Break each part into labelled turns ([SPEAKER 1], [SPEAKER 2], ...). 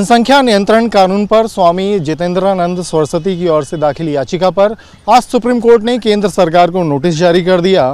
[SPEAKER 1] जनसंख्या नियंत्रण कानून पर स्वामी जितेंद्रानंद सरस्वती की ओर से दाखिल याचिका पर आज सुप्रीम कोर्ट ने केंद्र सरकार को नोटिस जारी कर दिया।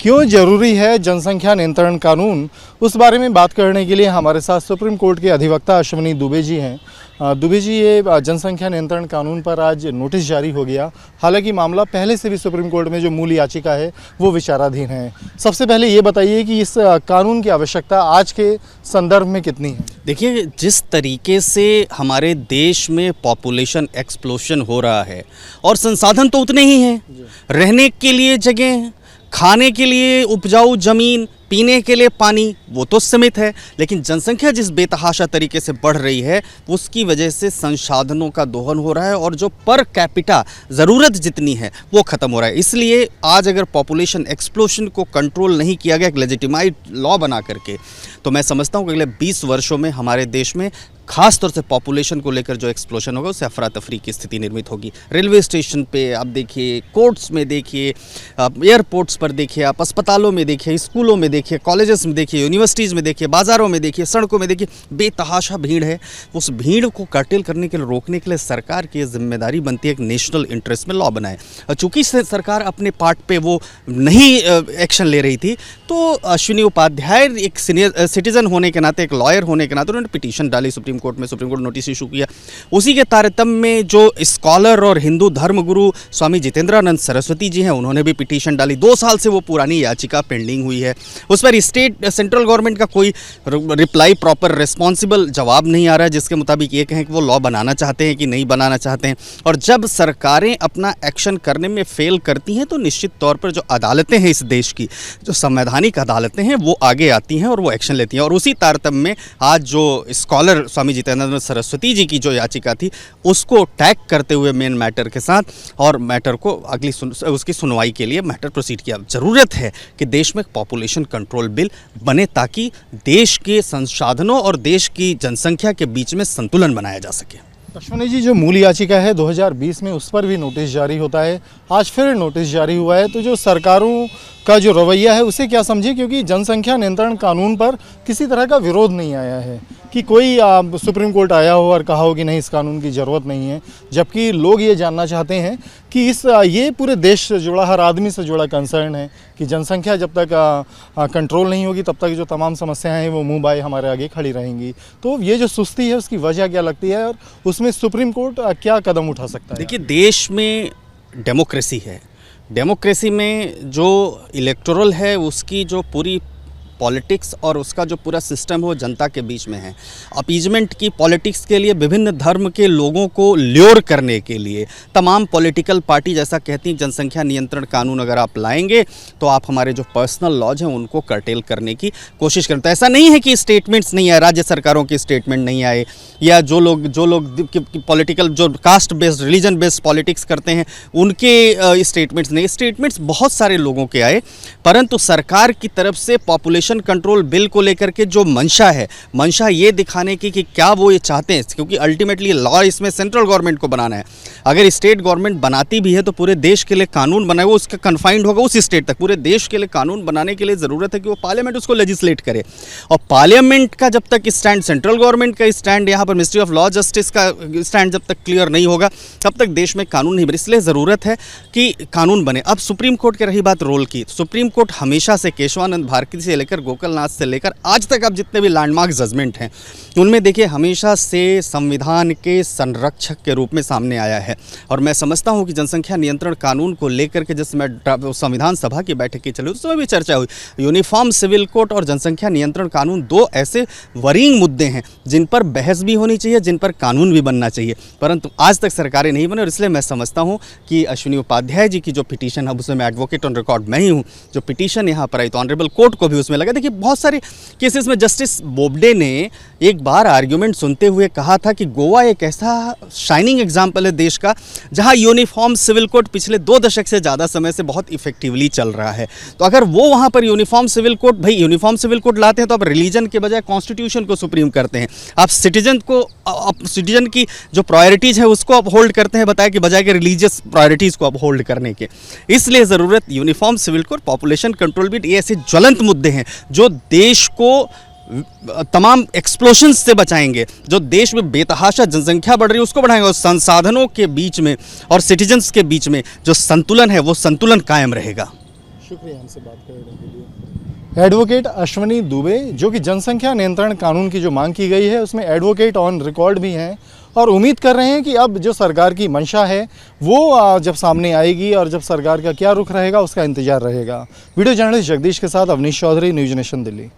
[SPEAKER 1] क्यों जरूरी है जनसंख्या नियंत्रण कानून, उस बारे में बात करने के लिए हमारे साथ सुप्रीम कोर्ट के अधिवक्ता अश्विनी दुबे जी हैं। दुबे जी, ये जनसंख्या नियंत्रण कानून पर आज नोटिस जारी हो गया। हालांकि मामला पहले से भी सुप्रीम कोर्ट में जो मूल याचिका है वो विचाराधीन है। सबसे पहले ये बताइए कि इस कानून की आवश्यकता आज के संदर्भ में कितनी है?
[SPEAKER 2] देखिए, जिस तरीके से हमारे देश में पॉपुलेशन एक्सप्लोशन हो रहा है और संसाधन तो उतने ही हैं, रहने के लिए जगह, खाने के लिए उपजाऊ जमीन, पीने के लिए पानी, वो तो सीमित है, लेकिन जनसंख्या जिस बेतहाशा तरीके से बढ़ रही है उसकी वजह से संसाधनों का दोहन हो रहा है और जो पर कैपिटा ज़रूरत जितनी है वो ख़त्म हो रहा है। इसलिए आज अगर पॉपुलेशन एक्सप्लोशन को कंट्रोल नहीं किया गया एक लेजिटिमाइड लॉ बना करके, तो मैं समझता हूँ कि अगले 20 वर्षों में हमारे देश में खास तौर से पॉपुलेशन को लेकर जो एक्सप्लोशन होगा उससे अफरा तफरी की स्थिति निर्मित होगी। रेलवे स्टेशन पे आप देखिए, कोर्ट्स में देखिए, एयरपोर्ट्स पर देखिए, आप अस्पतालों में देखिए, स्कूलों में देखिए, कॉलेजेस में देखिए, यूनिवर्सिटीज़ में देखिए, बाज़ारों में देखिए, सड़कों में देखिए, बेतहाशा भीड़ है। उस भीड़ को कर्टेल करने के लिए, रोकने के लिए सरकार की जिम्मेदारी बनती है एक नेशनल इंटरेस्ट में लॉ बनाए। और चूँकि सरकार अपने पार्ट पे वो नहीं एक्शन ले रही थी, तो अश्विनी उपाध्याय एक सीनियर सिटीजन होने के नाते, एक लॉयर होने के नाते उन्होंने पिटीशन डाली सुप्रीम कोर्ट में। सुप्रीम कोर्ट नोटिस इशू किया। उसी के तारतम्य में जो स्कॉलर और हिंदू धर्मगुरु स्वामी जितेंद्रानंद सरस्वती जी हैं, उन्होंने भी पिटीशन डाली। 2 साल से वो पुरानी याचिका पेंडिंग हुई है। उस पर सेंट्रल गवर्नमेंट का कोई रिप्लाई, प्रॉपर रिस्पॉन्सिबल जवाब नहीं आ रहा है, जिसके मुताबिक ये कहें कि वो लॉ बनाना चाहते हैं कि नहीं बनाना चाहते हैं। और जब सरकारें अपना एक्शन करने में फेल करती हैं तो निश्चित तौर पर जो अदालतें हैं इस देश की, जो संवैधानिक अदालतें हैं, वो आगे आती हैं और वो एक्शन लेती हैं। और उसी तारतम्य में आज जो स्कॉलर स्वामी जितेंद्रानंद सरस्वती जी की जो याचिका थी उसको टैग करते हुए मेन मैटर के साथ और मैटर को अगली उसकी सुनवाई के लिए मैटर प्रोसीड किया। ज़रूरत है कि देश में पॉपुलेशन कंट्रोल बिल बने ताकि देश के संसाधनों और देश की जनसंख्या के बीच में संतुलन बनाया जा सके।
[SPEAKER 1] अश्विनी जी, जो मूल याचिका है 2020 में, उस पर भी नोटिस जारी होता है, आज फिर नोटिस जारी हुआ है, तो जो सरकारों का जो रवैया है उसे क्या समझे? क्योंकि जनसंख्या नियंत्रण कानून पर किसी तरह का विरोध नहीं आया है कि कोई सुप्रीम कोर्ट आया हो और कहा हो कि नहीं, इस कानून की ज़रूरत नहीं है, जबकि लोग ये जानना चाहते हैं कि ये पूरे देश से जुड़ा, हर आदमी से जुड़ा कंसर्न है कि जनसंख्या जब तक कंट्रोल नहीं होगी तब तक जो तमाम समस्याएं हैं वो मुंह बाए हमारे आगे खड़ी रहेंगी। तो ये जो सुस्ती है उसकी वजह क्या लगती है और उसमें सुप्रीम कोर्ट क्या कदम उठा सकता है?
[SPEAKER 2] देखिए, देश में डेमोक्रेसी है। डेमोक्रेसी में जो इलेक्टोरल है उसकी जो पूरी पॉलिटिक्स और उसका जो पूरा सिस्टम है वो जनता के बीच में है। अपीजमेंट की पॉलिटिक्स के लिए, विभिन्न धर्म के लोगों को ल्योर करने के लिए तमाम पॉलिटिकल पार्टी जैसा कहती हैं जनसंख्या नियंत्रण कानून अगर आप लाएंगे तो आप हमारे जो पर्सनल लॉज हैं उनको कर्टेल करने की कोशिश करते हैं। तो ऐसा नहीं है कि स्टेटमेंट्स नहीं आए, राज्य सरकारों के स्टेटमेंट नहीं आए, या जो लोग पॉलिटिकल, जो caste based, religion based politics करते हैं उनके स्टेटमेंट्स नहीं। स्टेटमेंट्स बहुत सारे लोगों के आए, परंतु सरकार की तरफ से पॉपुलेशन कंट्रोल बिल को लेकर के जो मंशा है, मंशा ये दिखाने की कि क्या वो ये चाहते हैं, क्योंकि अल्टीमेटली लॉ इसमें सेंट्रल गवर्नमेंट को बनाना है। अगर स्टेट गवर्नमेंट बनाती भी है तो पूरे देश के लिए कानून बनाए, वो उसका कन्फाइंड होगा उस स्टेट तक। पूरे देश के लिए कानून बनाने के लिए ज़रूरत है कि वो पार्लियामेंट उसको लेजिस्लेट करे, और पार्लियामेंट का जब तक स्टैंड, सेंट्रल गवर्नमेंट का स्टैंड, यहाँ पर मिनिस्ट्री ऑफ लॉ जस्टिस का स्टैंड जब तक क्लियर नहीं होगा तब तक देश में कानून नहीं बने। इसलिए ज़रूरत है कि कानून बने। अब सुप्रीम कोर्ट की रही बात रोल की, सुप्रीम कोर्ट हमेशा से केशवानंद भारती से लेकर गोकलनाथ से लेकर आज तक अब जितने भी लैंडमार्क जजमेंट हैं उनमें देखिए हमेशा से संविधान के संरक्षक के रूप में सामने आया है। और मैं समझता हूं कि जनसंख्या नियंत्रण कानून को लेकर के जिस समय संविधान सभा की बैठक की चली उस समय भी चर्चा हुई। यूनिफॉर्म सिविल कोड और जनसंख्या नियंत्रण कानून 2 ऐसे वरींग मुद्दे हैं जिन पर बहस भी होनी चाहिए, जिन पर कानून भी बनना चाहिए, परंतु आज तक सरकारें नहीं बने। और इसलिए मैं समझता हूँ कि अश्विनी उपाध्याय जी की जो पिटीशन है, उसमें मैं एडवोकेट ऑन रिकॉर्ड मैं ही हूँ, जो पिटीशन यहाँ पर आई तो ऑनरेबल कोर्ट को भी उसमें लगा। देखिए, बहुत सारे केसेस में जस्टिस बोबडे ने एक बार आर्ग्यूमेंट सुनते हुए कहा था कि गोवा एक ऐसा शाइनिंग एग्जाम्पल है देश का जहां यूनिफॉर्म सिविल कोड पिछले 2 दशक से ज़्यादा समय से बहुत इफेक्टिवली चल रहा है। तो अगर वो वहां पर यूनिफॉर्म सिविल कोड, भाई यूनिफॉर्म सिविल कोड लाते हैं तो आप रिलीजन के बजाय कॉन्स्टिट्यूशन को सुप्रीम करते हैं, आप सिटीजन की जो प्रायोरिटीज़ है उसको आप होल्ड करते हैं बताया कि बजाय के रिलीजियस प्रायोरिटीज़ को आप होल्ड करने के। इसलिए ज़रूरत uniform civil code, population control bill, ये ऐसे ज्वलंत मुद्दे हैं जो देश को तमाम एक्सप्लोशंस से बचाएंगे, जो देश में बेतहाशा जनसंख्या बढ़ रही है उसको बढ़ाएंगे, और संसाधनों के बीच में और सिटीजन्स के बीच में जो संतुलन है वो संतुलन कायम रहेगा।
[SPEAKER 1] शुक्रिया हमसे बात करने के लिए। एडवोकेट अश्वनी दुबे, जो कि जनसंख्या नियंत्रण कानून की जो मांग की गई है उसमें एडवोकेट ऑन रिकॉर्ड भी हैं और उम्मीद कर रहे हैं कि अब जो सरकार की मंशा है वो जब सामने आएगी और जब सरकार का क्या रुख रहेगा उसका इंतजार रहेगा। वीडियो जर्नलिस्ट जगदीश के साथ अवनीश चौधरी, न्यूज़ नेशन दिल्ली।